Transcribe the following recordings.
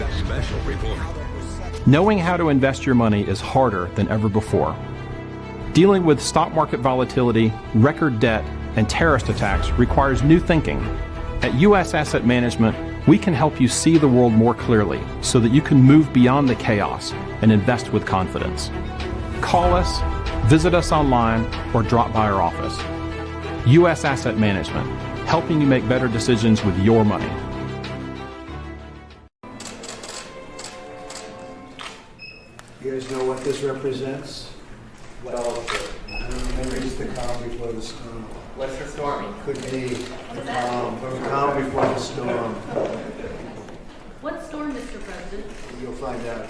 special report. Knowing how to invest your money is harder than ever before. Dealing with stock market volatility, record debt, and terrorist attacks requires new thinking. At U.S. Asset Management, we can help you see the world more clearly so that you can move beyond the chaos and invest with confidence. Call us, visit us online, or drop by our office. U.S. Asset Management, helping you make better decisions with your money. You guys know what this represents? Well, Maybe it's the calm before the storm. what's the storming? Could be the calm before the storm. What storm, Mr. President? You'll find out.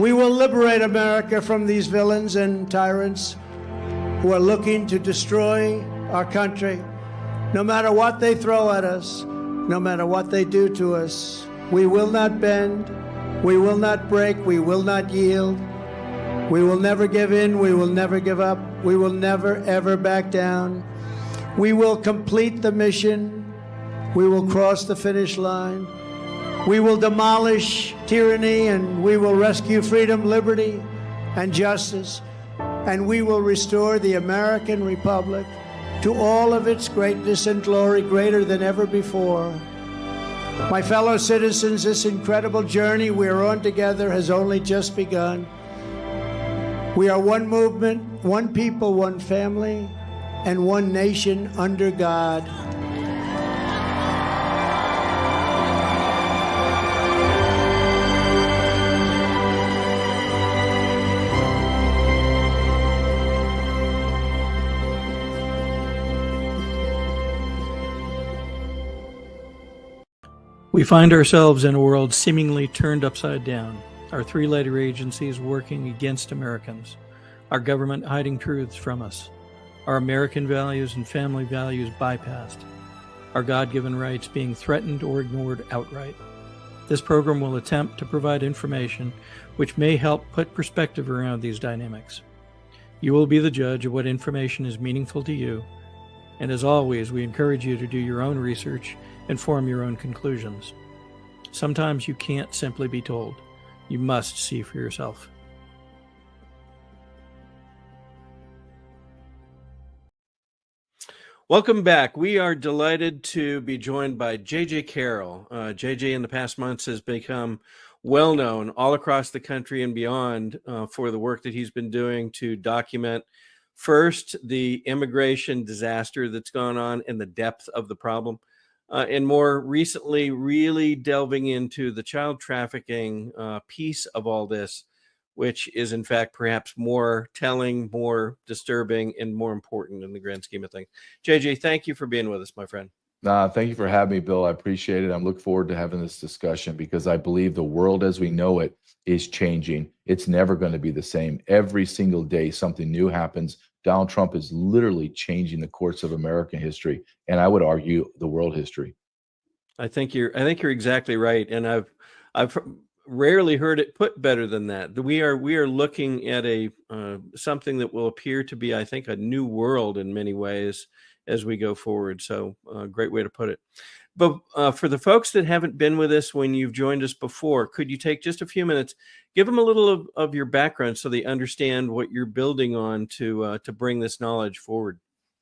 We will liberate America from these villains and tyrants who are looking to destroy our country. No matter what they throw at us, no matter what they do to us, we will not bend, we will not break, we will not yield. We will never give in, we will never give up, we will never, ever back down. We will complete the mission, we will cross the finish line. We will demolish tyranny, and we will rescue freedom, liberty, and justice. And we will restore the American Republic to all of its greatness and glory, greater than ever before. My fellow citizens, this incredible journey we are on together has only just begun. We are one movement, one people, one family, and one nation under God. We find ourselves in a world seemingly turned upside down, our three-letter agencies working against Americans, our government hiding truths from us, our American values and family values bypassed, our God-given rights being threatened or ignored outright. This program will attempt to provide information which may help put perspective around these dynamics. You will be the judge of what information is meaningful to you, and as always, we encourage you to do your own research and form your own conclusions. Sometimes you can't simply be told. You must see for yourself. Welcome back. We are delighted to be joined by J.J. Carrell. J.J. in the past months has become well known all across the country and beyond for the work that he's been doing to document first the immigration disaster that's gone on and the depth of the problem. And more recently, really delving into the child trafficking piece of all this, which is in fact perhaps more telling, more disturbing, and more important in the grand scheme of things. JJ, thank you for being with us, my friend. Thank you for having me, Bill. I appreciate it. I'm looking forward to having this discussion because I believe the world as we know it is changing. It's never going to be the same. Every single day, something new happens. Donald Trump is literally changing the course of American history, and I would argue the world history. I think you're exactly right, and I've rarely heard it put better than that. We are looking at a something that will appear to be, I think, a new world in many ways as we go forward. So, great way to put it. But for the folks that haven't been with us when you've joined us before, could you take just a few minutes, give them a little of your background so they understand what you're building on to bring this knowledge forward?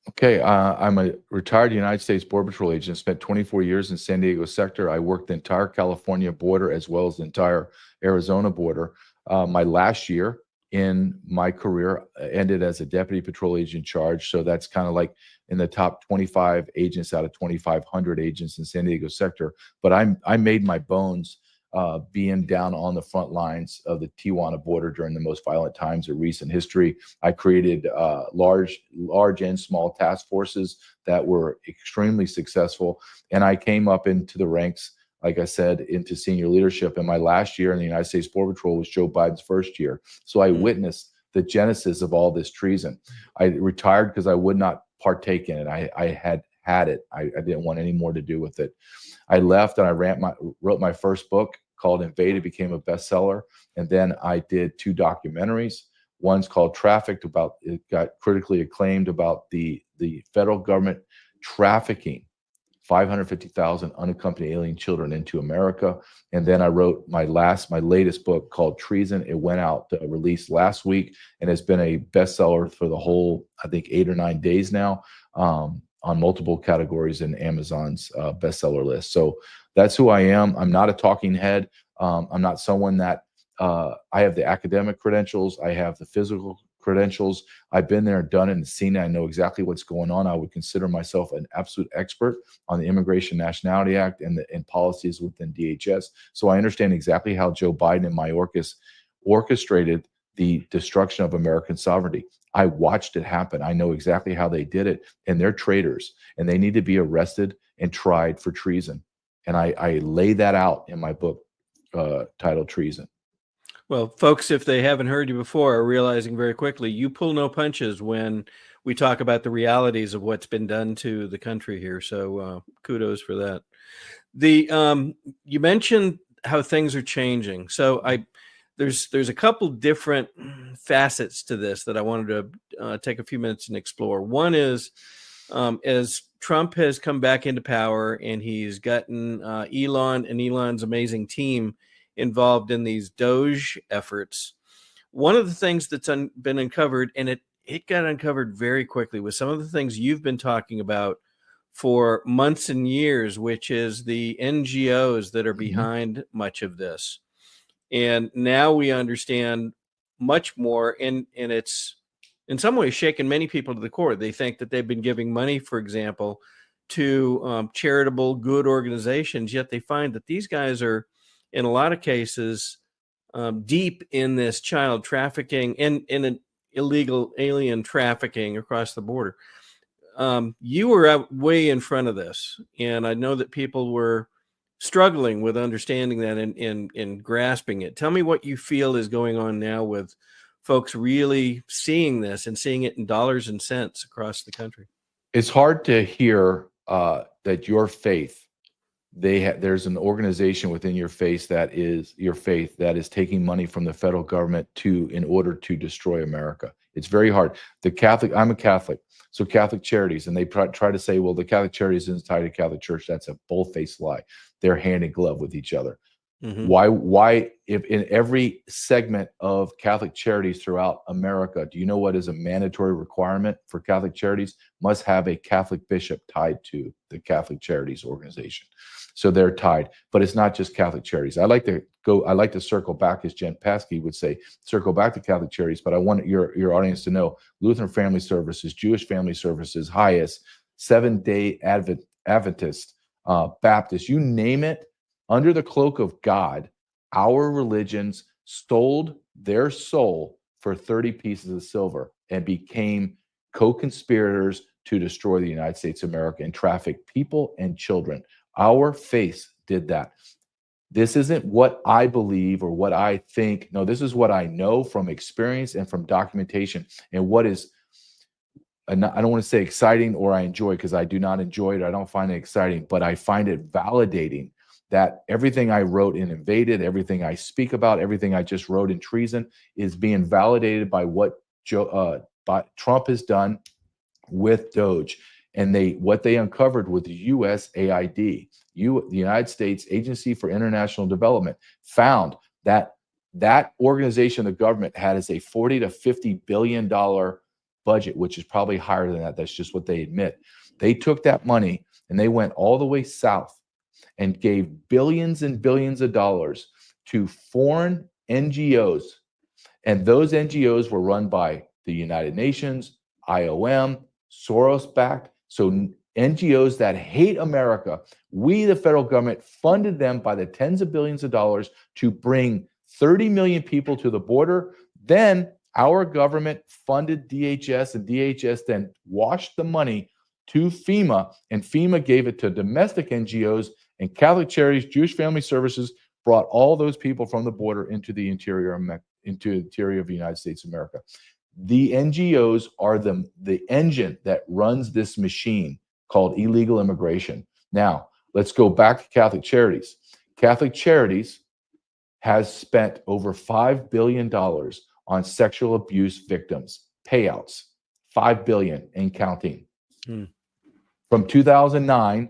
Okay, I'm a retired United States Border Patrol agent, spent 24 years in San Diego sector. I worked the entire California border as well as the entire Arizona border. My last year in my career ended as a deputy patrol agent in charge. So that's kind of like in the top 25 agents out of 2,500 agents in San Diego sector. But I made my bones being down on the front lines of the Tijuana border during the most violent times of recent history. I created large and small task forces that were extremely successful. And I came up into the ranks, like I said, into senior leadership. And my last year in the United States Border Patrol was Joe Biden's first year. So I witnessed the genesis of all this treason. I retired because I would not partake in it. I had it. I didn't want any more to do with it. I left and I wrote my first book called Invaded, became a bestseller. And then I did 2 documentaries. One's called Trafficked, it got critically acclaimed about the federal government trafficking 550,000 unaccompanied alien children into America. And then I wrote my latest book called Treason. It went out, released last week, and it's been a bestseller for the whole, I think, 8 or 9 days now, on multiple categories in Amazon's bestseller list. So that's who I am. I'm not a talking head. I'm not someone that I have the academic credentials. I have the physical credentials. I've been there, done it, and seen it. I know exactly what's going on. I would consider myself an absolute expert on the Immigration Nationality Act and policies within DHS. So I understand exactly how Joe Biden and Mayorkas orchestrated the destruction of American sovereignty. I watched it happen. I know exactly how they did it, and they're traitors, and they need to be arrested and tried for treason. And I lay that out in my book titled Treason. Well, folks, if they haven't heard you before, are realizing very quickly, you pull no punches when we talk about the realities of what's been done to the country here. So kudos for that. You mentioned how things are changing. So there's a couple different facets to this that I wanted to take a few minutes and explore. One is as Trump has come back into power and he's gotten Elon and Elon's amazing team involved in these Doge efforts. One of the things that's been uncovered, and it got uncovered very quickly, with some of the things you've been talking about for months and years, which is the NGOs that are behind much of this. And now we understand much more, and it's in some ways shaken many people to the core. They think that they've been giving money, for example, to charitable good organizations, yet they find that these guys are, in a lot of cases, deep in this child trafficking and in an illegal alien trafficking across the border. You were out way in front of this, and I know that people were struggling with understanding that and grasping it. Tell me what you feel is going on now with folks really seeing this and seeing it in dollars and cents across the country. It's hard to hear that your faith, there's an organization within your faith that is taking money from the federal government in order to destroy America. It's very hard. I'm a Catholic, so Catholic Charities, and they try to say, well, the Catholic Charities isn't tied to Catholic Church. That's a bull-faced lie. They're hand in glove with each other. Mm-hmm. Why, if in every segment of Catholic Charities throughout America, do you know what is a mandatory requirement for Catholic Charities? Must have a Catholic bishop tied to the Catholic Charities organization. So they're tied, but it's not just Catholic Charities. I like to circle back, as Jen Paskey would say, circle back to Catholic Charities, but I want your audience to know Lutheran Family Services, Jewish Family Services, HIAS, Seventh-day Adventist, Baptist, you name it, under the cloak of God, our religions stole their soul for 30 pieces of silver and became co-conspirators to destroy the United States of America and traffic people and children. Our faith did that. This isn't what I believe or what I think. No, this is what I know from experience and from documentation. And what is, I don't want to say exciting or I enjoy, because I do not enjoy it. I don't find it exciting, but I find it validating that everything I wrote in Invaded, everything I speak about, everything I just wrote in Treason is being validated by what Trump has done with Doge. And what they uncovered with the USAID, the United States Agency for International Development, found that organization, the government, had as a $40 to $50 billion budget, which is probably higher than that. That's just what they admit. They took that money and they went all the way south and gave billions and billions of dollars to foreign NGOs. And those NGOs were run by the United Nations, IOM, Soros-backed. So NGOs that hate America, we, the federal government, funded them by the tens of billions of dollars to bring 30 million people to the border. Then our government funded DHS, and DHS then washed the money to FEMA, and FEMA gave it to domestic NGOs, and Catholic Charities, Jewish Family Services brought all those people from the border into the interior of the United States of America. The NGOs are the engine that runs this machine called illegal immigration. Now, let's go back to Catholic Charities. Catholic Charities has spent over $5 billion on sexual abuse victims, payouts, $5 billion and counting. From from 2009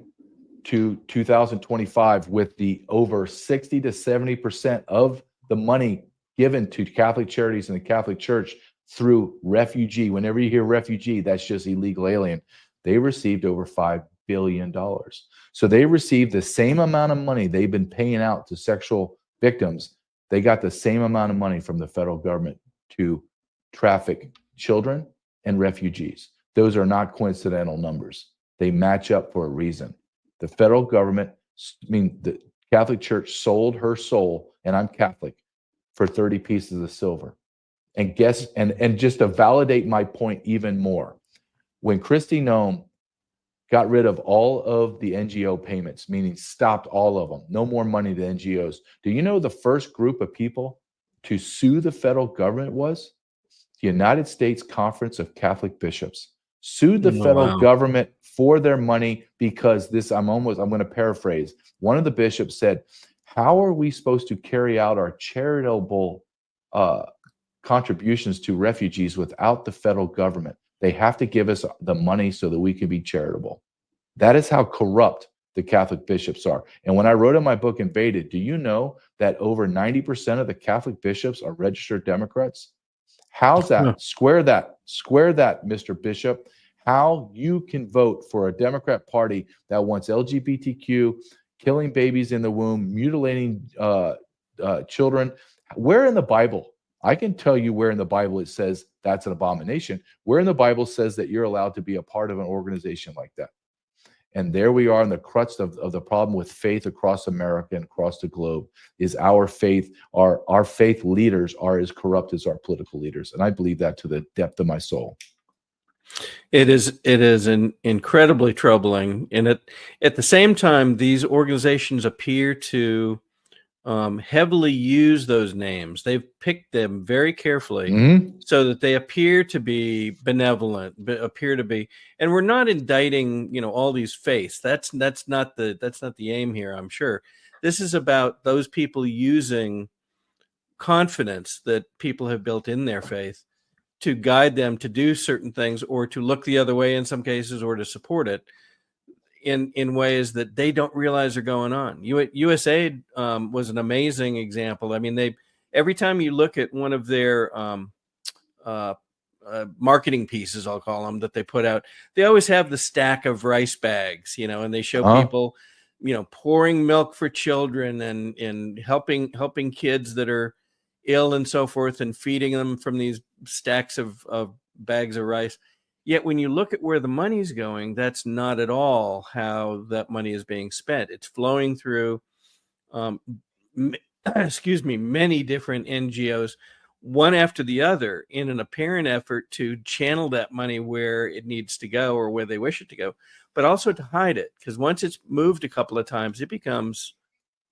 to 2025, with the over 60 to 70% of the money given to Catholic charities and the Catholic Church through refugee. Whenever you hear refugee, that's just illegal alien. They received over $5 billion. So they received the same amount of money they've been paying out to sexual victims. They got the same amount of money from the federal government to traffic children and refugees. Those are not coincidental numbers. They match up for a reason. The federal government, the Catholic Church sold her soul, and I'm Catholic, for 30 pieces of silver. And just to validate my point even more, when Kristi Noem got rid of all of the NGO payments, meaning stopped all of them, no more money to NGOs, do you know the first group of people to sue the federal government was? The United States Conference of Catholic Bishops sued the federal government for their money because I'm going to paraphrase. One of the bishops said, how are we supposed to carry out our charitable contributions to refugees without the federal government? They have to give us the money so that we can be charitable. That is how corrupt the Catholic bishops are. And when I wrote in my book, Invaded, do you know that over 90% of the Catholic bishops are registered Democrats? How's that? Square that, Mr. Bishop. How you can vote for a Democrat Party that wants LGBTQ, killing babies in the womb, mutilating children. Where in the Bible? I can tell you where in the Bible it says that's an abomination. Where in the Bible says that you're allowed to be a part of an organization like that? And there we are in the crux of the problem with faith across America and across the globe is our faith. Our faith leaders are as corrupt as our political leaders. And I believe that to the depth of my soul. It is incredibly troubling. And at the same time, these organizations appear to heavily use those names. They've picked them very carefully so that they appear to be benevolent, and we're not indicting, all these faiths. That's not the aim here, I'm sure. This is about those people using confidence that people have built in their faith to guide them to do certain things, or to look the other way in some cases, or to support it in ways that they don't realize are going on. USAID was an amazing example. I mean, every time you look at one of their marketing pieces, I'll call them, that they put out, they always have the stack of rice bags, and they show people, pouring milk for children and helping kids that are ill and so forth, and feeding them from these stacks of bags of rice. Yet when you look at where the money's going, that's not at all how that money is being spent. It's flowing through, many different NGOs, one after the other, in an apparent effort to channel that money where it needs to go or where they wish it to go, but also to hide it. Because once it's moved a couple of times, it becomes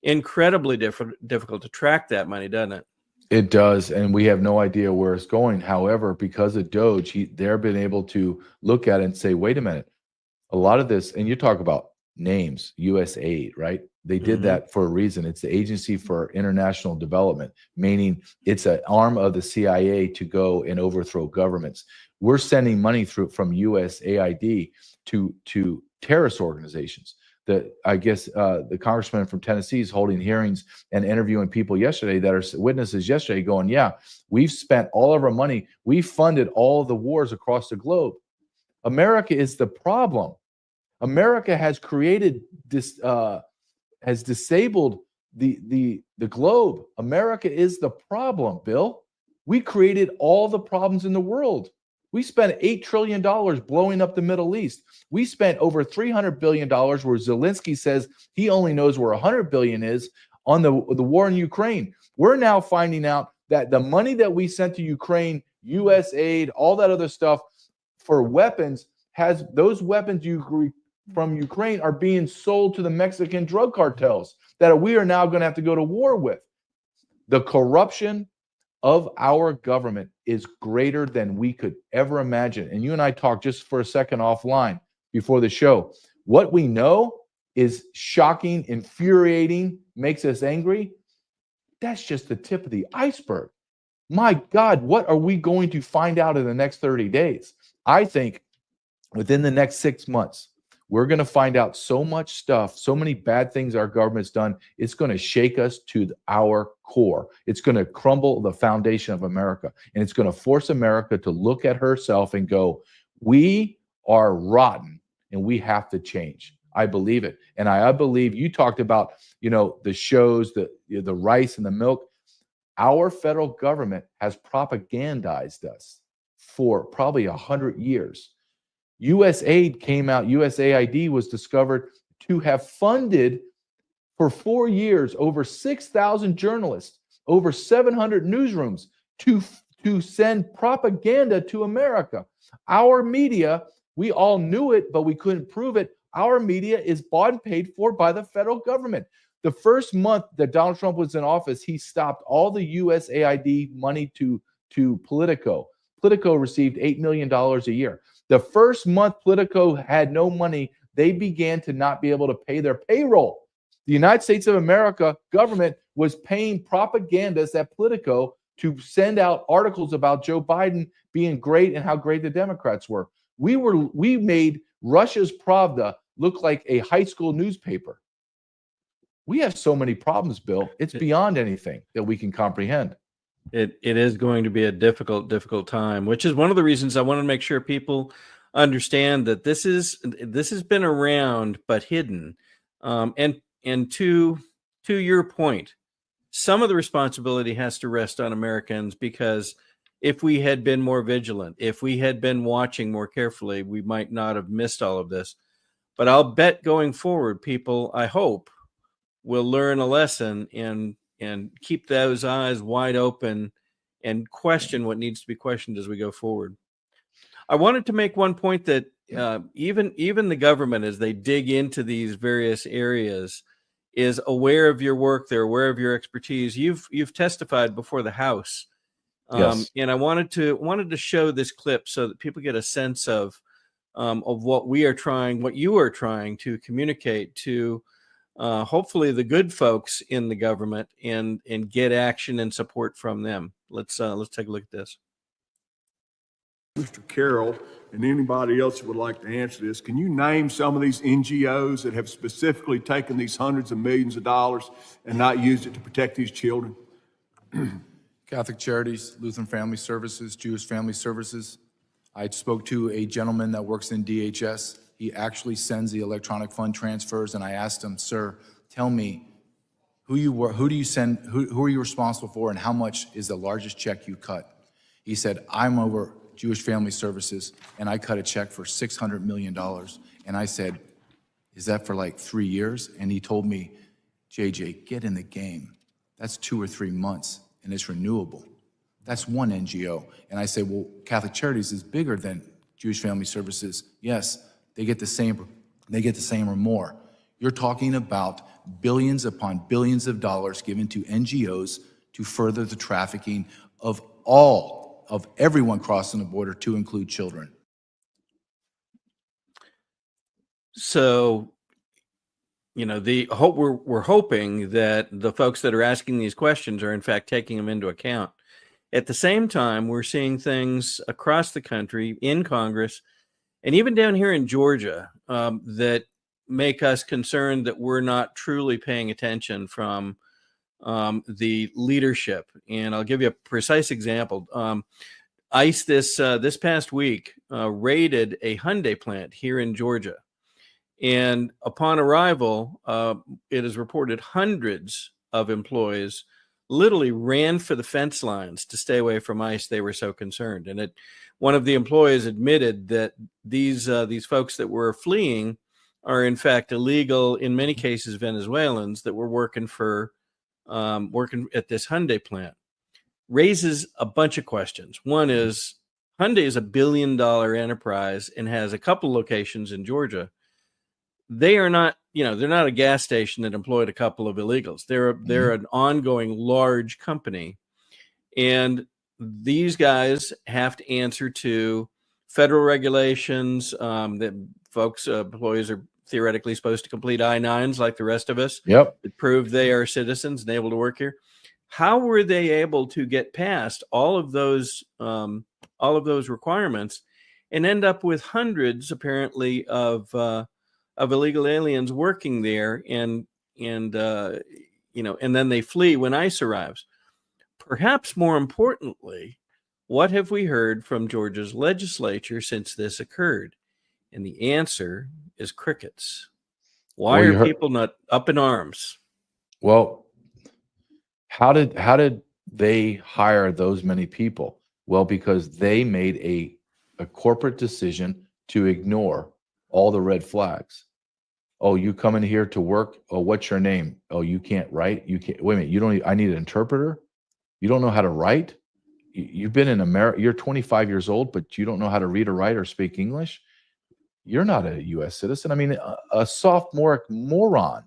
incredibly difficult to track that money, doesn't it? It does, and we have no idea where it's going. However, because of Doge, they're been able to look at it and say, wait a minute, a lot of this, and you talk about names, USAID, right? They did that for a reason. It's the Agency for International Development, meaning it's an arm of the CIA to go and overthrow governments. We're sending money from USAID to terrorist organizations. I guess the congressman from Tennessee is holding hearings and interviewing people yesterday that are witnesses yesterday going, yeah, we've spent all of our money. We funded all of the wars across the globe. America is the problem. America has created this, has disabled the globe. America is the problem, Bill. We created all the problems in the world. We spent $8 trillion blowing up the Middle East. We spent over $300 billion, where Zelensky says he only knows where $100 billion is, on the war in Ukraine. We're now finding out that the money that we sent to Ukraine, USAID, all that other stuff for weapons, those weapons from Ukraine are being sold to the Mexican drug cartels that we are now going to have to go to war with. The corruption of our government is greater than we could ever imagine. And you and I talked just for a second offline before the show. What we know is shocking, infuriating, makes us angry. That's just the tip of the iceberg. My God, what are we going to find out in the next 30 days? I think within the next 6 months, we're going to find out so much stuff, so many bad things our government's done. It's going to shake us to our core. It's going to crumble the foundation of America. And it's going to force America to look at herself and go, we are rotten and we have to change. I believe it. And I believe you talked about, the shows, the rice and the milk. Our federal government has propagandized us for probably 100 years. USAID came out, USAID was discovered to have funded for 4 years over 6,000 journalists, over 700 newsrooms to send propaganda to America. Our media, we all knew it, but we couldn't prove it. Our media is bought and paid for by the federal government. The first month that Donald Trump was in office, he stopped all the USAID money to Politico. Politico received $8 million a year. The first month Politico had no money, they began to not be able to pay their payroll. The United States of America government was paying propagandists at Politico to send out articles about Joe Biden being great and how great the Democrats were. We made Russia's Pravda look like a high school newspaper. We have so many problems, Bill. It's beyond anything that we can comprehend. It is going to be a difficult time, which is one of the reasons I want to make sure people understand that this has been around but hidden. And to your point, some of the responsibility has to rest on Americans, because if we had been more vigilant, if we had been watching more carefully, we might not have missed all of this. But I'll bet going forward, people, I hope, will learn a lesson and keep those eyes wide open and question what needs to be questioned as we go forward. I wanted to make one point that even the government, as they dig into these various areas, is aware of your work. They're aware of your expertise. You've testified before the House, Yes. and I wanted to show this clip so that people get a sense of what you are trying to communicate to hopefully the good folks in the government and get action and support from them. Let's take a look at this. Mr. Carrell and anybody else who would like to answer this, can you name some of these NGOs that have specifically taken these hundreds of millions of dollars and not used it to protect these children? Catholic Charities, Lutheran Family Services, Jewish Family Services. I spoke to a gentleman that works in DHS. He actually sends the electronic fund transfers, and I asked him, sir, tell me who do you send, who are you responsible for, and how much is the largest check you cut? He said, I'm over Jewish Family Services, and I cut a check for $600 million. And I said, is that for like 3 years? And he told me, JJ, get in the game. That's 2 or 3 months, and it's renewable. That's one NGO. And I say, well, Catholic Charities is bigger than Jewish Family Services. Yes, they get the same or more. You're talking about billions upon billions of dollars given to NGOs to further the trafficking of everyone crossing the border, to include children. So, we're hoping that the folks that are asking these questions are in fact taking them into account. At the same time, we're seeing things across the country, in Congress, and even down here in Georgia, that make us concerned that we're not truly paying attention from the leadership. And I'll give you a precise example. ICE this past week raided a Hyundai plant here in Georgia. And upon arrival, it is reported hundreds of employees literally ran for the fence lines to stay away from ICE. They were so concerned. And one of the employees admitted that these folks that were fleeing are in fact illegal, in many cases Venezuelans that were working at this Hyundai plant. Raises a bunch of questions. One is, Hyundai is $1 billion enterprise and has a couple locations in Georgia. They are not, they're not a gas station that employed a couple of illegals. They're an ongoing large company. And these guys have to answer to federal regulations that employees are theoretically supposed to complete I-9s like the rest of us. Yep. That prove they are citizens and able to work here. How were they able to get past all of those requirements and end up with hundreds, apparently, of of illegal aliens working there, and and then they flee when ICE arrives. Perhaps more importantly, what have we heard from Georgia's legislature since this occurred? And the answer is crickets. Why Well, you are heard, people not up in arms? well, how did they hire those many people? Well, because they made a corporate decision to ignore all the red flags. Oh, you coming here to work? Oh, what's your name? Oh, you can't write. You can't. Wait a minute. You don't. I need an interpreter. You don't know how to write. You've been in America. You're 25 years old, but you don't know how to read or write or speak English. You're not a U.S. citizen. I mean, a sophomoric moron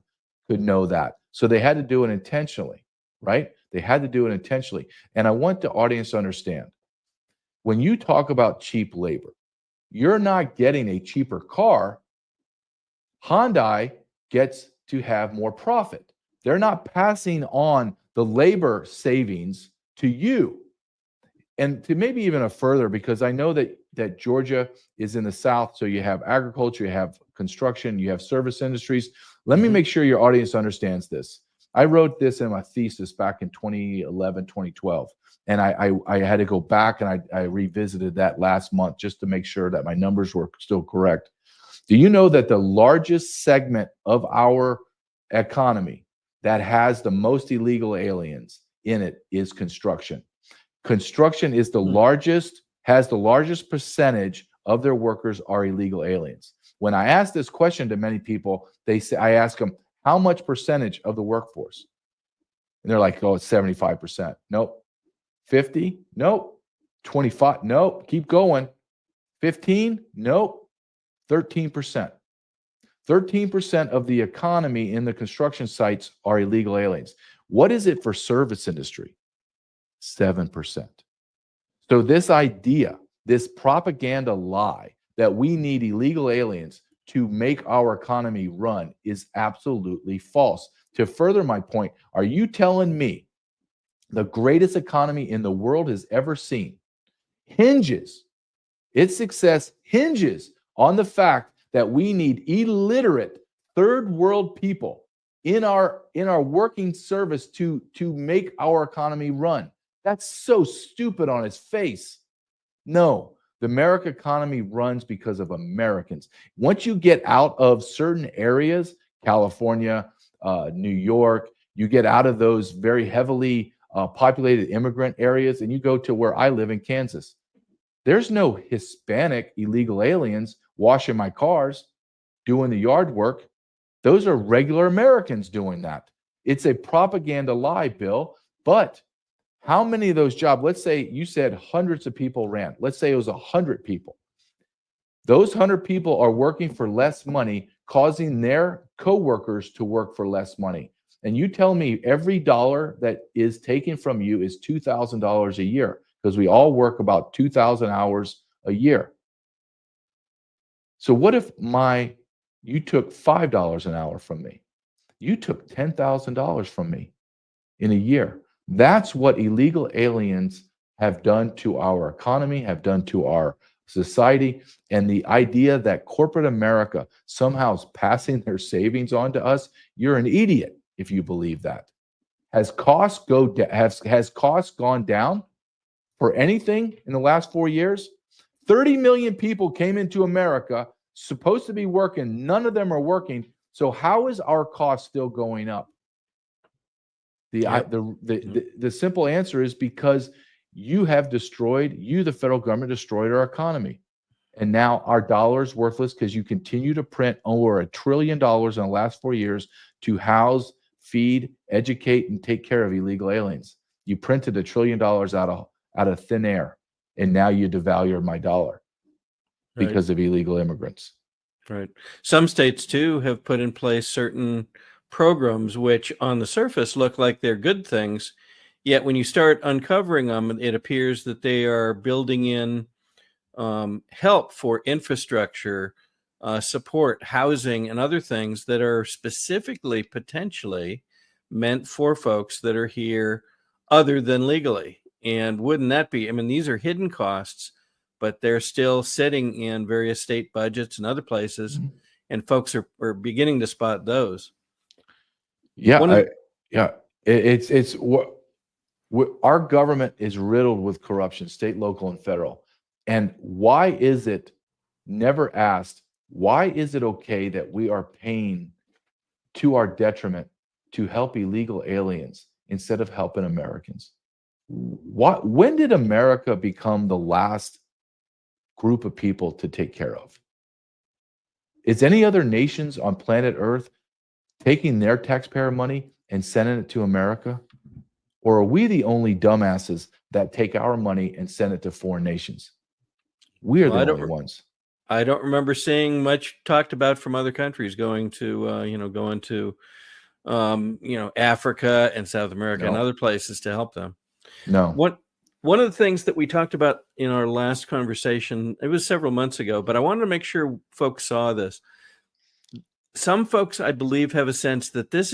could know that. So they had to do it intentionally, right? They had to do it intentionally. And I want the audience to understand, when you talk about cheap labor, you're not getting a cheaper car. Hyundai gets to have more profit. They're not passing on the labor savings to you. And to maybe even a further, because I know that Georgia is in the South, so you have agriculture, you have construction, you have service industries. Let me make sure your audience understands this. I wrote this in my thesis back in 2011, 2012. And I had to go back and I revisited that last month just to make sure that my numbers were still correct. Do you know that the largest segment of our economy that has the most illegal aliens in it is construction? Construction is the largest, has the largest percentage of their workers are illegal aliens. When I ask this question to many people, they say, I ask them, how much percentage of the workforce? And they're like, oh, it's 75%. Nope. 50? Nope. 25? Nope. Keep going. 15? Nope. 13%. 13% of the economy in the construction sites are illegal aliens. What is it for service industry? 7%. So this idea, this propaganda lie that we need illegal aliens to make our economy run is absolutely false. To further my point, are you telling me the greatest economy in the world has ever seen its success hinges on the fact that we need illiterate third world people in our working service to make our economy run? That's so stupid on its face. No, the American economy runs because of Americans. Once you get out of certain areas, California, New York, you get out of those very heavily populated immigrant areas, and you go to where I live in Kansas. There's no Hispanic illegal aliens washing my cars, doing the yard work. Those are regular Americans doing that. It's a propaganda lie, Bill. But how many of those jobs, let's say you said hundreds of people ran. Let's say it was 100 people. Those 100 people are working for less money, causing their coworkers to work for less money. And you tell me every dollar that is taken from you is $2,000 a year, because we all work about 2,000 hours a year. So what if you took $5 an hour from me? You took $10,000 from me in a year. That's what illegal aliens have done to our economy, have done to our society. And the idea that corporate America somehow is passing their savings on to us, you're an idiot if you believe that. Has costs gone down for anything in the last 4 years? 30 million people came into America, supposed to be working. None of them are working. So how is our cost still going up? The simple answer is because the federal government destroyed our economy. And now our dollar is worthless because you continue to print over $1 trillion in the last 4 years to house, feed, educate, and take care of illegal aliens. You printed $1 trillion out of thin air, and now you devalue my dollar because of illegal immigrants. Right. Some states, too, have put in place certain programs which on the surface look like they're good things, yet when you start uncovering them, it appears that they are building in help for infrastructure, support, housing, and other things that are specifically potentially meant for folks that are here other than legally. And wouldn't that be, I mean, these are hidden costs, but they're still sitting in various state budgets and other places. and folks are beginning to spot those. Yeah, One of it's what our government is riddled with corruption, state, local, and federal. And why is it never asked? Why is it okay that we are paying to our detriment to help illegal aliens instead of helping Americans? When did America become the last group of people to take care of? Is any other nations on planet Earth taking their taxpayer money and sending it to America? Or are we the only dumbasses that take our money and send it to foreign nations? We are the only ones. I don't remember seeing much talked about from other countries going to Africa and South America and other places to help them. No. One of the things that we talked about in our last conversation, it was several months ago, but I wanted to make sure folks saw this. Some folks, I believe, have a sense that this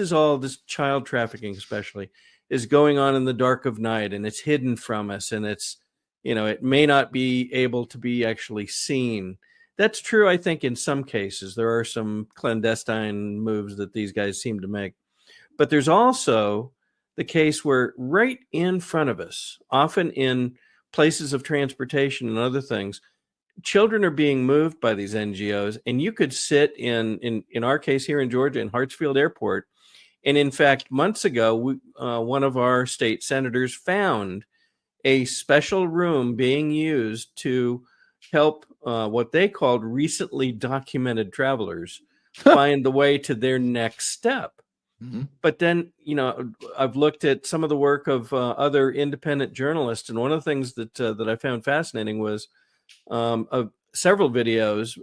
child trafficking especially, is going on in the dark of night, and it's hidden from us, and it's, it may not be able to be actually seen. That's true, I think, in some cases. There are some clandestine moves that these guys seem to make. But there's also the case where right in front of us, often in places of transportation and other things, children are being moved by these NGOs, and you could sit in our case here in Georgia, in Hartsfield Airport. And in fact, months ago, one of our state senators found a special room being used to help what they called recently documented travelers find the way to their next step. Mm-hmm. But then, I've looked at some of the work of other independent journalists, and one of the things that I found fascinating was several videos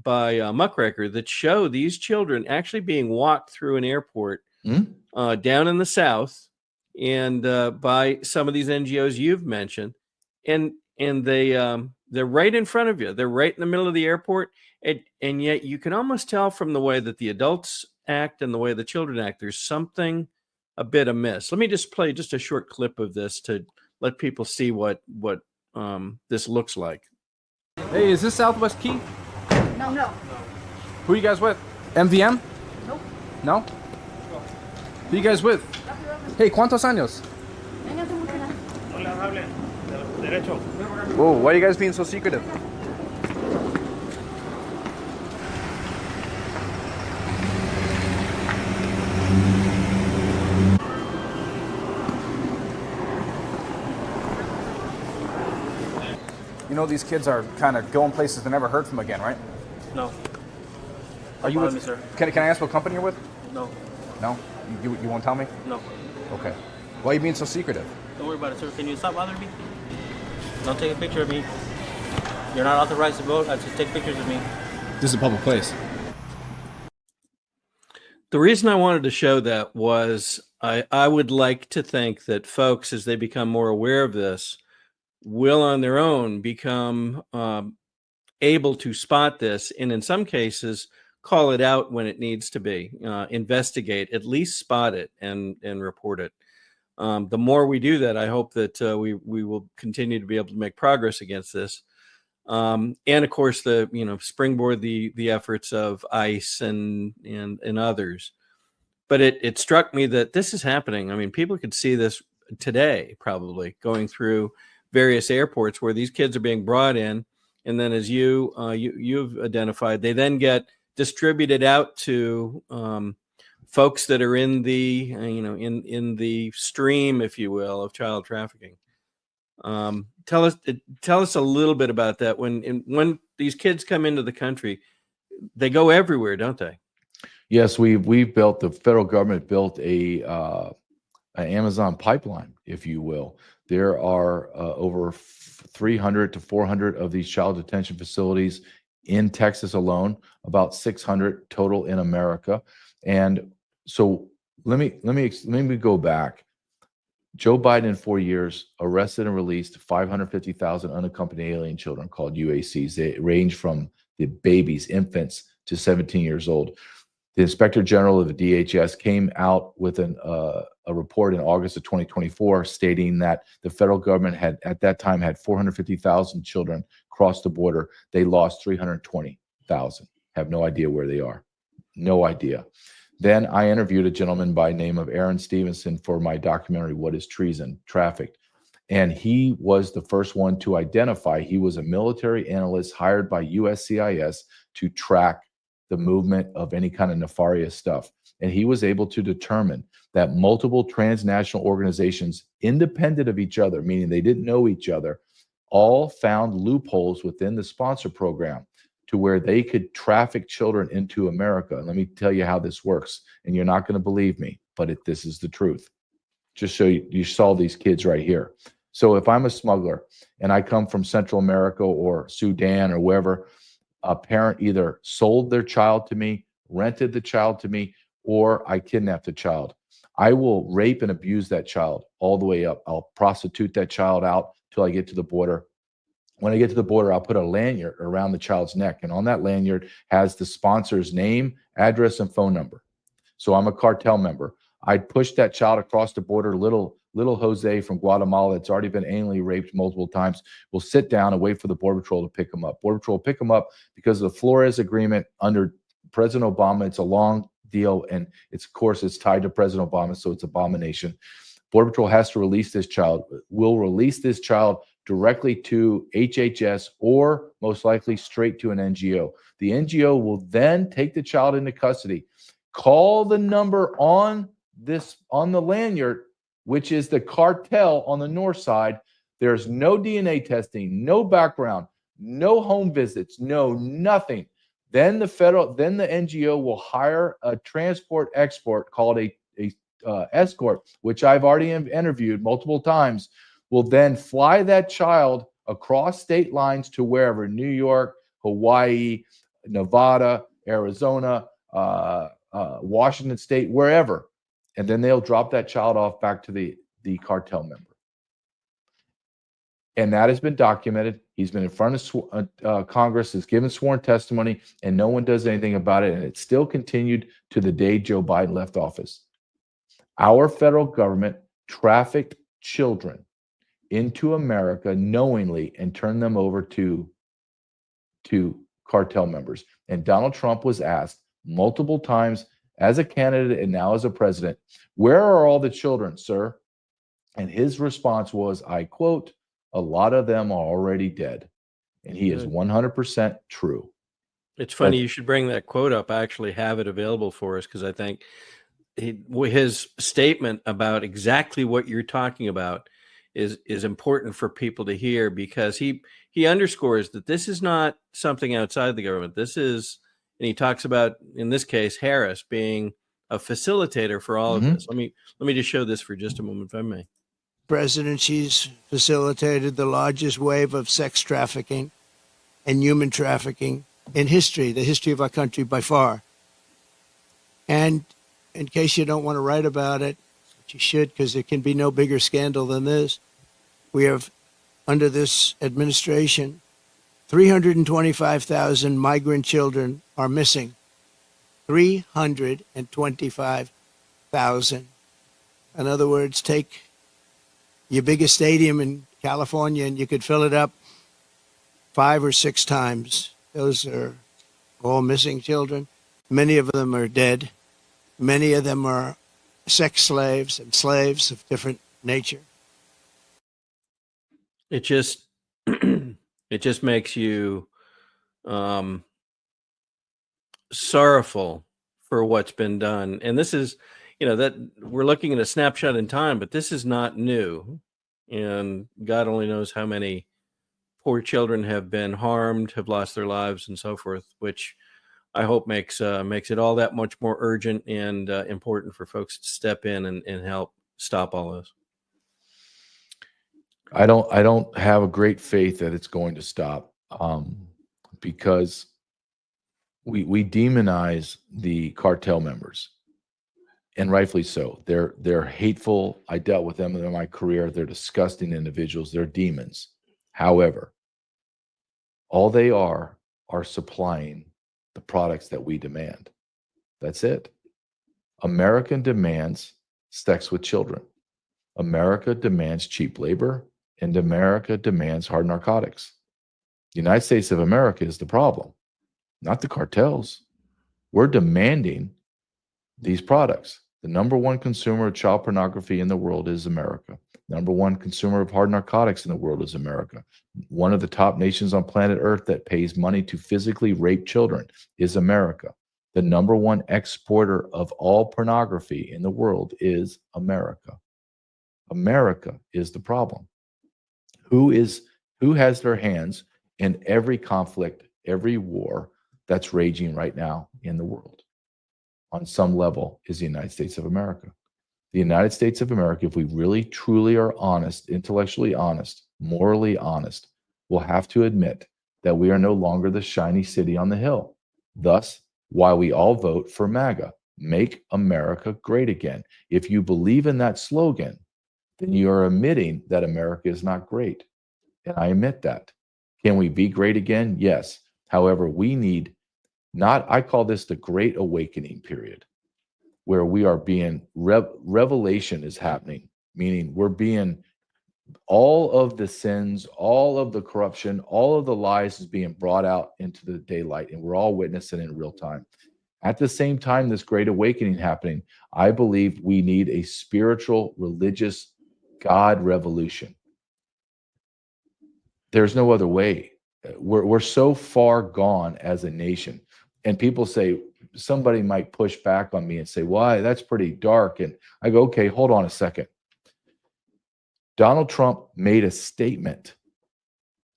by Muckraker that show these children actually being walked through an airport down in the South, and by some of these NGOs you've mentioned, and they're right in front of you. They're right in the middle of the airport, and yet you can almost tell from the way that the adults act and the way the children act, there's something a bit amiss. Let me just play just a short clip of this to let people see what this looks like. Hey, is this Southwest Key? No. Who are you guys with? MVM? Nope. No? Who you guys with? Hey, ¿cuántos años? Whoa, why are you guys being so secretive? You know these kids are kind of going places they never heard from again, right? No. Are you with? Me, sir. Can I ask what company you're with? No. No? You won't tell me? No. Okay. Why are you being so secretive? Don't worry about it, sir. Can you stop bothering me? Don't take a picture of me. You're not authorized to vote. Just take pictures of me. This is a public place. The reason I wanted to show that was I would like to think that folks, as they become more aware of this, will on their own become able to spot this, and in some cases call it out when it needs to be, investigate, at least spot it and report it. The more we do that, I hope that we will continue to be able to make progress against this. And of course, springboard the efforts of ICE and others. But it struck me that this is happening. I mean, people could see this today, probably going through various airports where these kids are being brought in, and then as you've identified, they then get distributed out to folks that are in the in the stream, if you will, of child trafficking. Tell us a little bit about that. When these kids come into the country, they go everywhere, don't they? Yes, the federal government built an Amazon pipeline, if you will. There are over 300 to 400 of these child detention facilities in Texas alone, about 600 total in America. And so let me go back. Joe Biden in 4 years arrested and released 550,000 unaccompanied alien children called UACs. They range from the babies, infants, to 17 years old. The Inspector General of the DHS came out with a report in August of 2024 stating that the federal government had, at that time, had 450,000 children cross the border. They lost 320,000. Have no idea where they are. No idea. Then I interviewed a gentleman by name of Aaron Stevenson for my documentary, What is Treason? Trafficked. And he was the first one to identify. He was a military analyst hired by USCIS to track the movement of any kind of nefarious stuff. And he was able to determine that multiple transnational organizations, independent of each other, meaning they didn't know each other, all found loopholes within the sponsor program to where they could traffic children into America. And let me tell you how this works. And you're not going to believe me, but this is the truth. Just so you saw these kids right here. So if I'm a smuggler and I come from Central America or Sudan or wherever, a parent either sold their child to me, rented the child to me, or I kidnapped the child. I will rape and abuse that child all the way up. I'll prostitute that child out till I get to the border. When I get to the border, I'll put a lanyard around the child's neck, and on that lanyard has the sponsor's name, address, and phone number. So I'm a cartel member. I'd push that child across the border. Little Jose from Guatemala that's already been anally raped multiple times will sit down and wait for the Border Patrol to pick him up. Border Patrol will pick him up because of the Flores Agreement under President Obama. It's a long deal, and of course it's tied to President Obama, so it's abomination. Border Patrol has to release this child. Will release this child directly to HHS or most likely straight to an NGO. The NGO will then take the child into custody, call the number on the lanyard, which is the cartel on the north side. There's no DNA testing, no background, no home visits, no nothing. Then the NGO will hire a transport export called a escort, which I've already interviewed multiple times, will then fly that child across state lines to wherever, New York, Hawaii, Nevada, Arizona, Washington State, wherever. And then they'll drop that child off back to the cartel member. And that has been documented. He's been in front of Congress, has given sworn testimony, and no one does anything about it. And it still continued to the day Joe Biden left office. Our federal government trafficked children into America knowingly and turned them over to cartel members. And Donald Trump was asked multiple times as a candidate and now as a president, where are all the children, sir? And his response was, I quote, a lot of them are already dead. And he is 100% true. It's funny you should bring that quote up. I actually have it available for us because I think his statement about exactly what you're talking about is important for people to hear, because he underscores that this is not something outside the government. This is, and he talks about, in this case, Harris being a facilitator for all of this. Let me just show this for just a moment, if I may. President, she's facilitated the largest wave of sex trafficking and human trafficking in history, the history of our country by far. And in case you don't want to write about it, but you should, because there can be no bigger scandal than this, we have, under this administration, 325,000 migrant children are missing. 325,000. In other words, take your biggest stadium in California and you could fill it up 5 or 6 times. Those are all missing children. Many of them are dead. Many of them are sex slaves and slaves of different nature. It just makes you sorrowful for what's been done. And this is, that we're looking at a snapshot in time, but this is not new. And God only knows how many poor children have been harmed, have lost their lives, and so forth, which I hope makes it all that much more urgent and important for folks to step in and help stop all this. I don't have a great faith that it's going to stop, because we demonize the cartel members, and rightfully so. They're hateful. I dealt with them in my career. They're disgusting individuals. They're demons. However, all they are supplying the products that we demand. That's it. America demands sex with children. America demands cheap labor, and America demands hard narcotics. The United States of America is the problem, not the cartels. We're demanding these products. The number one consumer of child pornography in the world is America. Number one consumer of hard narcotics in the world is America. One of the top nations on planet Earth that pays money to physically rape children is America. The number one exporter of all pornography in the world is America. America is the problem. Who has their hands in every conflict, every war that's raging right now in the world? On some level is the United States of America. The United States of America, if we really truly are honest, intellectually honest, morally honest, will have to admit that we are no longer the shiny city on the hill. Thus, why we all vote for MAGA, Make America Great Again. If you believe in that slogan, then you are admitting that America is not great. And I admit that. Can we be great again? Yes. However, we need I call this the Great Awakening period, where we are being, revelation is happening, meaning we're being, all of the sins, all of the corruption, all of the lies is being brought out into the daylight, and we're all witnessing it in real time. At the same time, this Great Awakening happening, I believe we need a spiritual, religious, God revolution. There's no other way. We're so far gone as a nation. And people say, somebody might push back on me and say, why? That's pretty dark. And I go, okay, hold on a second. Donald Trump made a statement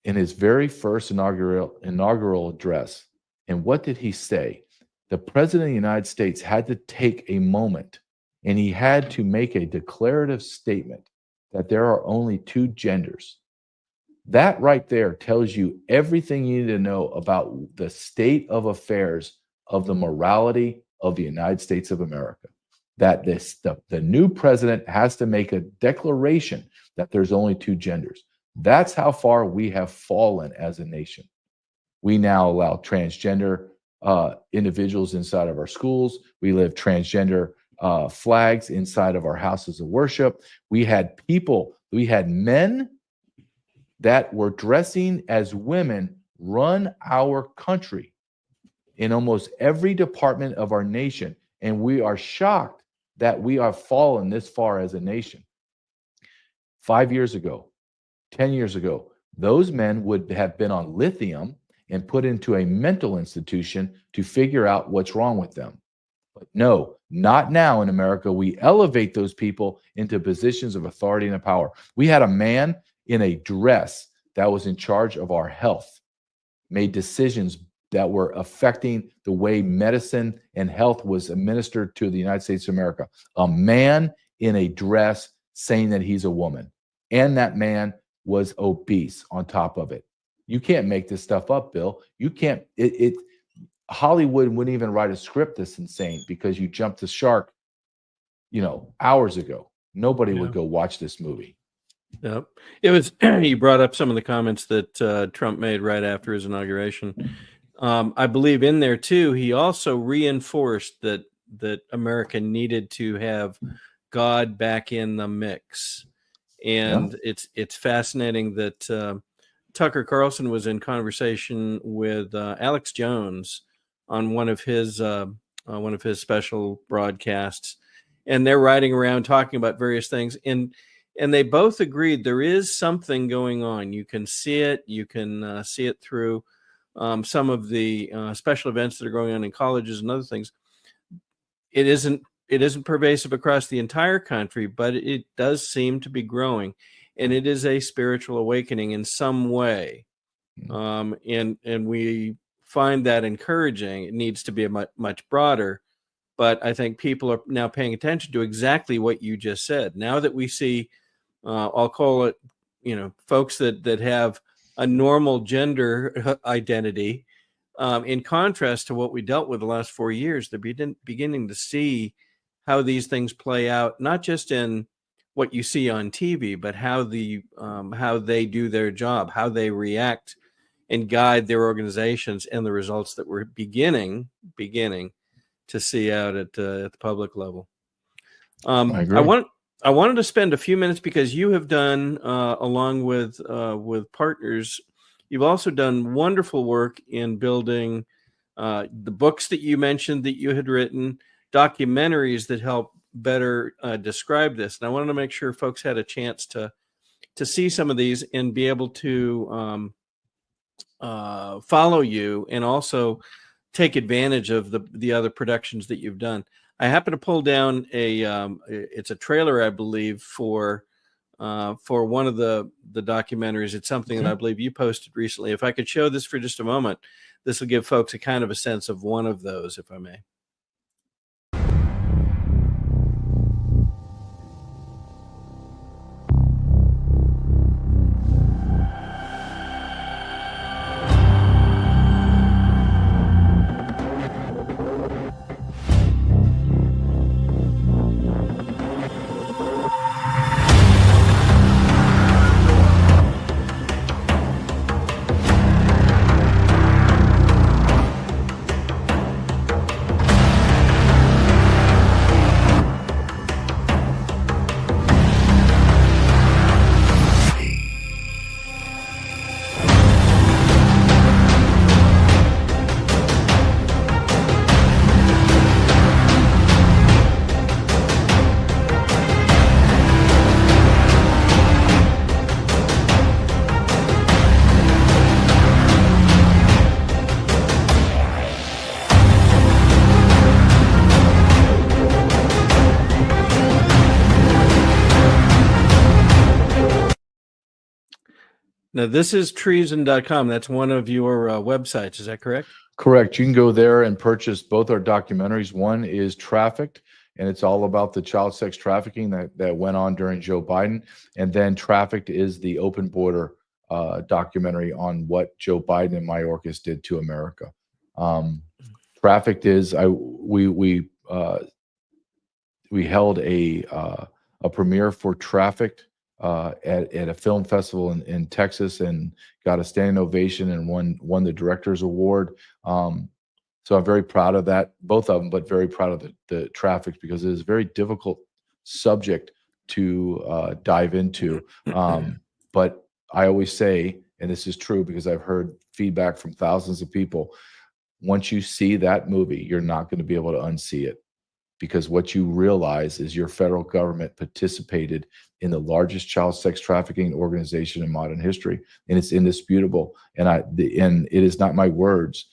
in his very first inaugural address. And what did he say? The president of the United States had to take a moment, and he had to make a declarative statement that there are only two genders. That right there tells you everything you need to know about the state of affairs of the morality of the United States of America. That the new president has to make a declaration that there's only two genders. That's how far we have fallen as a nation. We now allow transgender individuals inside of our schools. We live transgender flags inside of our houses of worship. We had men that were dressing as women run our country in almost every department of our nation. And we are shocked that we have fallen this far as a nation. 5 years ago, 10 years ago, those men would have been on lithium and put into a mental institution to figure out what's wrong with them. But no, not now in America. We elevate those people into positions of authority and power. We had a man in a dress that was in charge of our health, made decisions that were affecting the way medicine and health was administered to the United States of America. A man in a dress saying that he's a woman. And that man was obese on top of it. You can't make this stuff up, Bill. You can't, Hollywood wouldn't even write a script this insane because you jumped the shark, hours ago. Nobody would go watch this movie. Yep. It was, you brought up some of the comments that Trump made right after his inauguration. I believe in there too, he also reinforced that America needed to have God back in the mix. And it's fascinating that Tucker Carlson was in conversation with Alex Jones on one of his special broadcasts, and they're riding around talking about various things, and they both agreed there is something going on. You can see it. You can see it through some of the special events that are going on in colleges and other things. It isn't pervasive across the entire country, but it does seem to be growing, and it is a spiritual awakening in some way. And we find that encouraging. It needs to be a much broader, but I think people are now paying attention to exactly what you just said. Now that we see, I'll call it, folks that have a normal gender identity, in contrast to what we dealt with the last 4 years, they're beginning to see how these things play out, not just in what you see on TV, but how they do their job, how they react and guide their organizations, and the results that we're beginning to see out at the public level. I agree. I wanted to spend a few minutes because you have done, along with partners, you've also done wonderful work in building the books that you mentioned that you had written, documentaries that help better describe this. And I wanted to make sure folks had a chance to see some of these and be able to follow you and also take advantage of the other productions that you've done. I happen to pull down it's a trailer, I believe, for one of the documentaries. It's something that I believe you posted recently. If I could show this for just a moment, this will give folks a kind of a sense of one of those, if I may. Now, this is treason.com. That's one of your websites. Is that correct? Correct. You can go there and purchase both our documentaries. One is Trafficked, and it's all about the child sex trafficking that went on during Joe Biden. And then Trafficked is the open border documentary on what Joe Biden and Mayorkas did to America. Trafficked is we held a premiere for Trafficked at a film festival in Texas and got a standing ovation and won the director's award. So I'm very proud of that, both of them, but very proud of the Trafficked because it is a very difficult subject to dive into. But I always say, and this is true because I've heard feedback from thousands of people, once you see that movie, you're not going to be able to unsee it. Because what you realize is your federal government participated in the largest child sex trafficking organization in modern history, and it's indisputable. And it is not my words.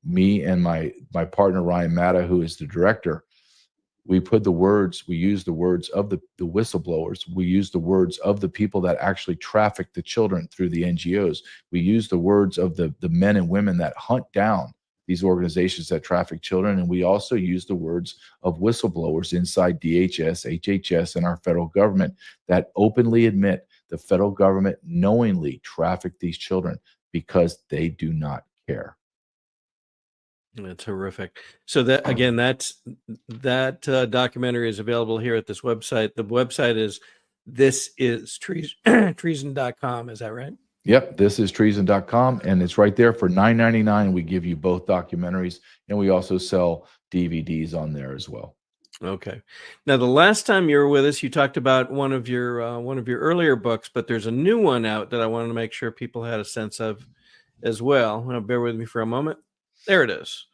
Me and my partner Ryan Matta, who is the director, we use the words of the whistleblowers. We use the words of the people that actually traffic the children through the NGOs. We use the words of the men and women that hunt down these organizations that traffic children. And we also use the words of whistleblowers inside DHS, HHS, and our federal government that openly admit the federal government knowingly trafficked these children because they do not care. That's horrific. So that, again, that documentary is available here at this website. The website is treason.com. Is that right? Yep, this is treason.com, and it's right there for $9.99. We give you both documentaries, and we also sell DVDs on there as well. Okay. Now, the last time you were with us, you talked about one of your earlier books, but there's a new one out that I wanted to make sure people had a sense of as well. Now, bear with me for a moment. There it is.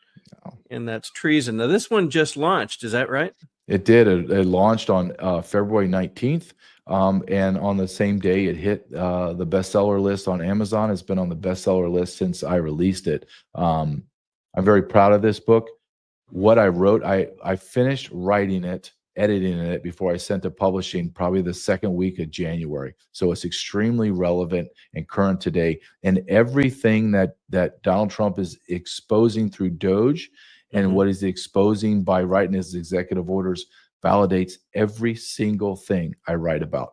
And that's Treason. Now, this one just launched. Is that right? It did. It launched on February 19th. And on the same day, it hit the bestseller list on Amazon. It's been on the bestseller list since I released it. I'm very proud of this book. What I wrote, I finished writing it, editing it before I sent to publishing probably the second week of January. So it's extremely relevant and current today. And everything that Donald Trump is exposing through Doge and what he's exposing by writing his executive orders validates every single thing I write about.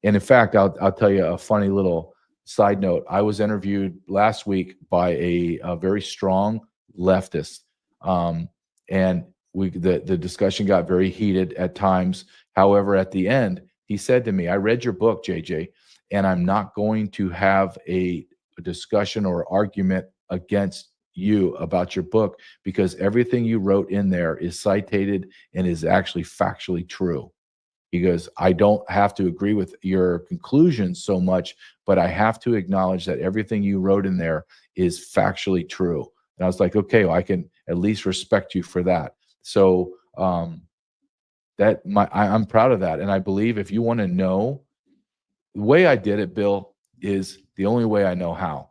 And in fact, I'll tell you a funny little side note. I was interviewed last week by a very strong leftist, and the discussion got very heated at times. However, at the end, he said to me, "I read your book, JJ, and I'm not going to have a discussion or argument against you about your book because everything you wrote in there is cited and is actually factually true." He goes, "I don't have to agree with your conclusions so much, but I have to acknowledge that everything you wrote in there is factually true." And I was like, okay, well, I can at least respect you for that. So I'm proud of that. And I believe if you want to know, the way I did it, Bill, is the only way I know how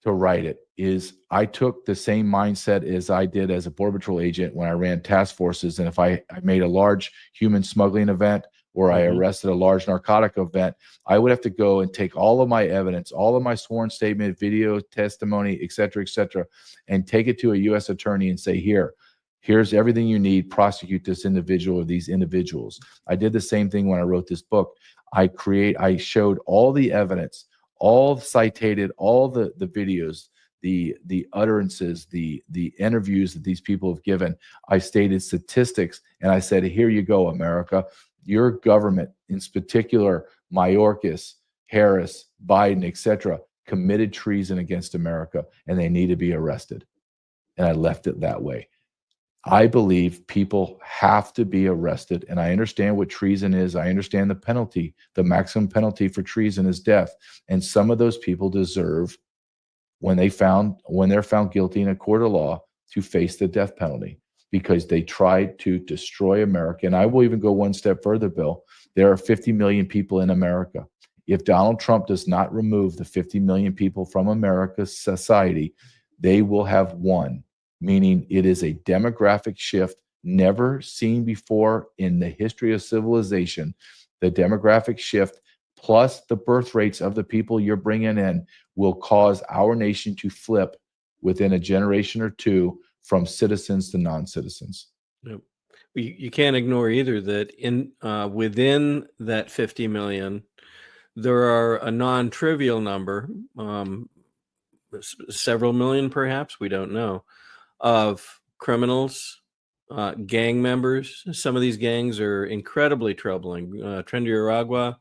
to write it. Is I took the same mindset as I did as a Border Patrol agent when I ran task forces. And if I made a large human smuggling event or I arrested a large narcotic event, I would have to go and take all of my evidence, all of my sworn statement, video, testimony, et cetera, and take it to a U.S. attorney and say, here's everything you need, prosecute this individual or these individuals. I did the same thing when I wrote this book. I showed all the evidence, all citated, all the videos, the utterances, the interviews that these people have given. I stated statistics, and I said, here you go, America. Your government, in particular, Mayorkas, Harris, Biden, etc., committed treason against America, and they need to be arrested. And I left it that way. I believe people have to be arrested, and I understand what treason is. I understand the penalty. The maximum penalty for treason is death, and some of those people deserve, when they're found guilty in a court of law, to face the death penalty because they tried to destroy America. And I will even go one step further, Bill. There are 50 million people in America. If Donald Trump does not remove the 50 million people from America's society, they will have won. Meaning it is a demographic shift never seen before in the history of civilization. The demographic shift plus the birth rates of the people you're bringing in will cause our nation to flip within a generation or two from citizens to non-citizens. Yep. You can't ignore either that within that 50 million, there are a non-trivial number, several million perhaps, we don't know, of criminals, gang members. Some of these gangs are incredibly troubling. Tren de Aragua,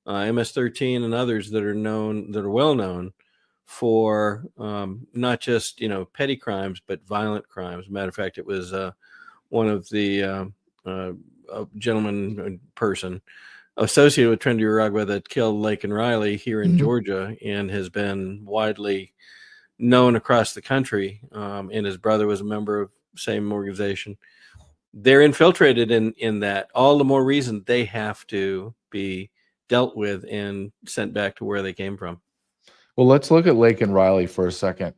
MS-13, and others that are well known for not just petty crimes but violent crimes. Matter of fact, it was one of the person associated with Tren de Aragua that killed Laken Riley here in Georgia and has been widely known across the country. And his brother was a member of the same organization. They're infiltrated in that. All the more reason they have to be dealt with and sent back to where they came from. Well, let's look at Laken Riley for a second.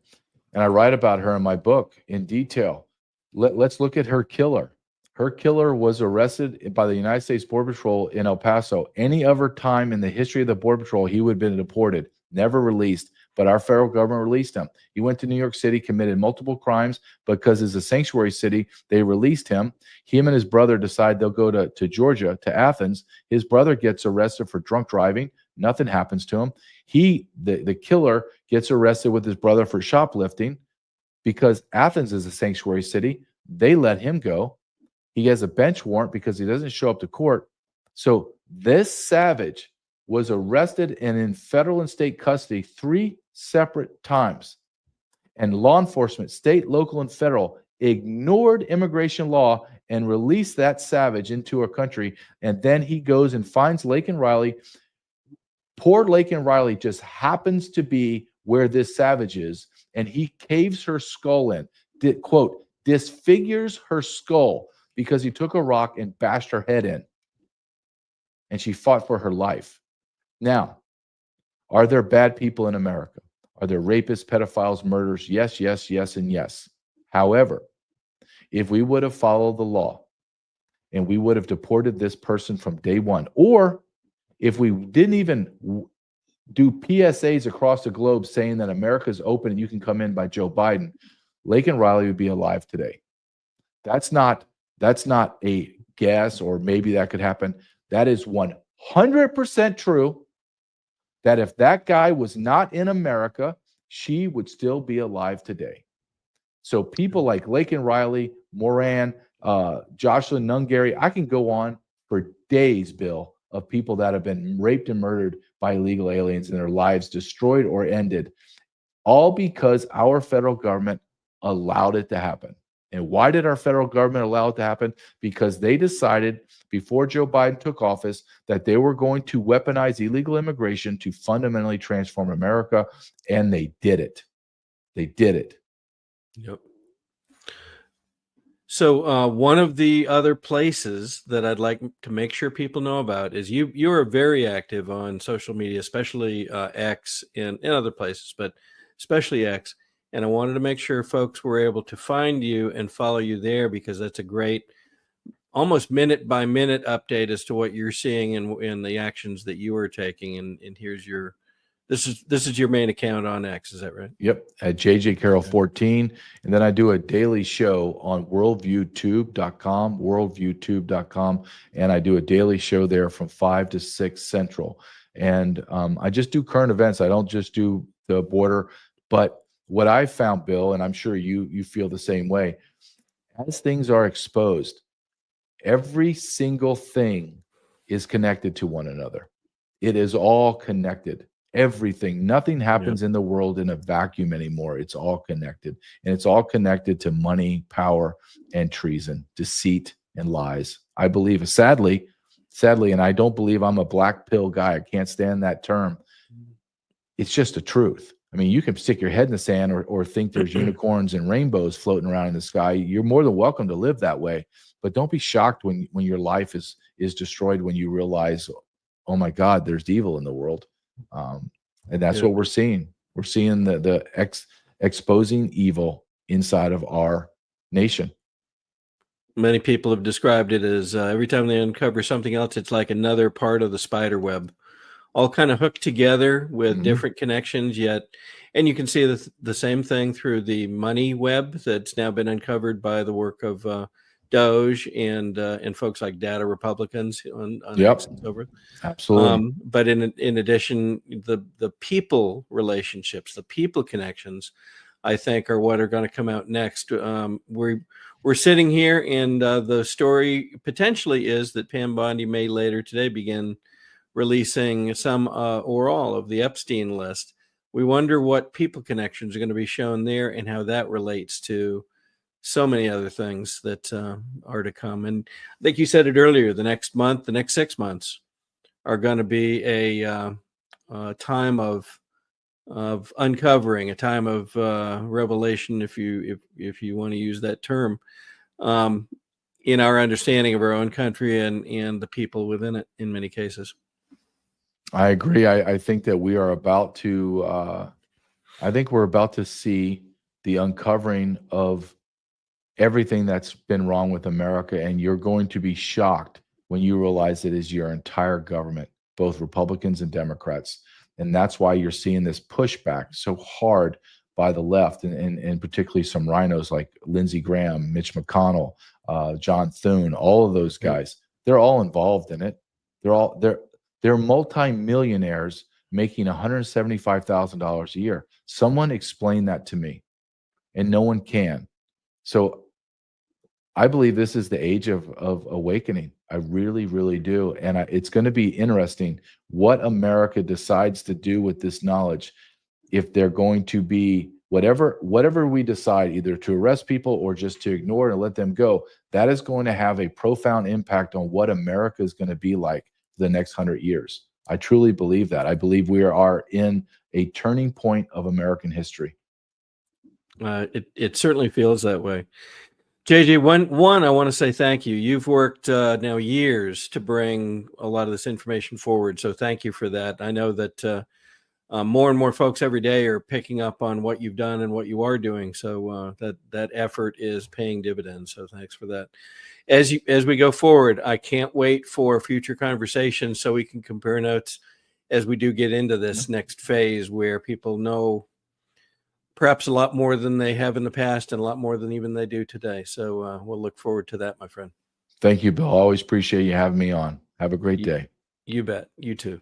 And I write about her in my book in detail. Let's look at her killer. Her killer was arrested by the United States Border Patrol in El Paso. Any other time in the history of the Border Patrol, he would have been deported, never released. But our federal government released him. He went to New York City, committed multiple crimes, because it's a sanctuary city, they released him. Him and his brother decide they'll go to Georgia, to Athens. His brother gets arrested for drunk driving. Nothing happens to him. The killer gets arrested with his brother for shoplifting because Athens is a sanctuary city. They let him go. He has a bench warrant because he doesn't show up to court. So this savage was arrested and in federal and state custody 3 separate times. And law enforcement, state, local, and federal, ignored immigration law and released that savage into our country. And then he goes and finds Laken Riley. Poor Laken Riley just happens to be where this savage is, and he caves her skull in. Quote, disfigures her skull because he took a rock and bashed her head in. And she fought for her life. Now, are there bad people in America? Are there rapists, pedophiles, murderers? Yes, yes, yes, and yes. However, if we would have followed the law and we would have deported this person from day one, or if we didn't even do PSAs across the globe saying that America is open and you can come in by Joe Biden, Laken Riley would be alive today. That's not a guess, or maybe that could happen. That is 100% true. That if that guy was not in America, she would still be alive today. So people like Laken Riley, Moran, Jocelyn Nungary, I can go on for days, Bill, of people that have been raped and murdered by illegal aliens and their lives destroyed or ended, all because our federal government allowed it to happen. And why did our federal government allow it to happen? Because they decided before Joe Biden took office that they were going to weaponize illegal immigration to fundamentally transform America, and they did it. They did it. Yep. So one of the other places that I'd like to make sure people know about is you are very active on social media, especially X and other places, but especially X. And I wanted to make sure folks were able to find you and follow you there because that's a great, almost minute by minute update as to what you're seeing and the actions that you are taking. And here's your, this is your main account on X, is that right? Yep, at JJ Carroll 14. And then I do a daily show on worldviewtube.com, and I do a daily show there from 5 to 6 Central. And I just do current events. I don't just do the border. But what I found, Bill, and I'm sure you feel the same way, as things are exposed, every single thing is connected to one another. It is all connected. Everything, nothing happens in the world in a vacuum anymore. It's all connected. And it's all connected to money, power, and treason, deceit, and lies. I believe, sadly, and I don't believe I'm a black pill guy. I can't stand that term. It's just the truth. I mean, you can stick your head in the sand or think there's unicorns and rainbows floating around in the sky. You're more than welcome to live that way. But don't be shocked when your life is destroyed when you realize, oh my God, there's evil in the world. And that's what we're seeing. We're seeing the exposing evil inside of our nation. Many people have described it as every time they uncover something else, it's like another part of the spider web, all kind of hooked together with different connections yet. And you can see the same thing through the money web that's now been uncovered by the work of Doge and folks like Data Republicans on X and so forth. Absolutely. But in addition, the people relationships, the people connections, I think are what are going to come out next. We're sitting here, and the story potentially is that Pam Bondi may later today begin releasing some or all of the Epstein list. We wonder what people connections are going to be shown there and how that relates to so many other things that are to come. And I think you said it earlier, the next 6 months are going to be a time of uncovering, a time of revelation, if you want to use that term, in our understanding of our own country and the people within it in many cases. I agree. I think that we are about to we're about to see the uncovering of everything that's been wrong with America, and you're going to be shocked when you realize it is your entire government, both Republicans and Democrats. And that's why you're seeing this pushback so hard by the left, and particularly some rhinos like Lindsey Graham, Mitch McConnell, John Thune, all of those guys. They're all involved in it. They're multimillionaires making $175,000 a year. Someone explain that to me, and no one can. So I believe this is the age of awakening. I really, really do. And it's going to be interesting what America decides to do with this knowledge. If they're going to be whatever we decide, either to arrest people or just to ignore it and let them go, that is going to have a profound impact on what America is going to be like for the next 100 years. I truly believe that. I believe we are in a turning point of American history. It certainly feels that way. JJ, one, I want to say thank you. You've worked now years to bring a lot of this information forward, so thank you for that. I know that more and more folks every day are picking up on what you've done and what you are doing, so that effort is paying dividends. So thanks for that. As we go forward, I can't wait for future conversations so we can compare notes as we do get into this next phase where people know perhaps a lot more than they have in the past and a lot more than even they do today. So we'll look forward to that, my friend. Thank you, Bill. Always appreciate you having me on. Have a great day. You bet. You too.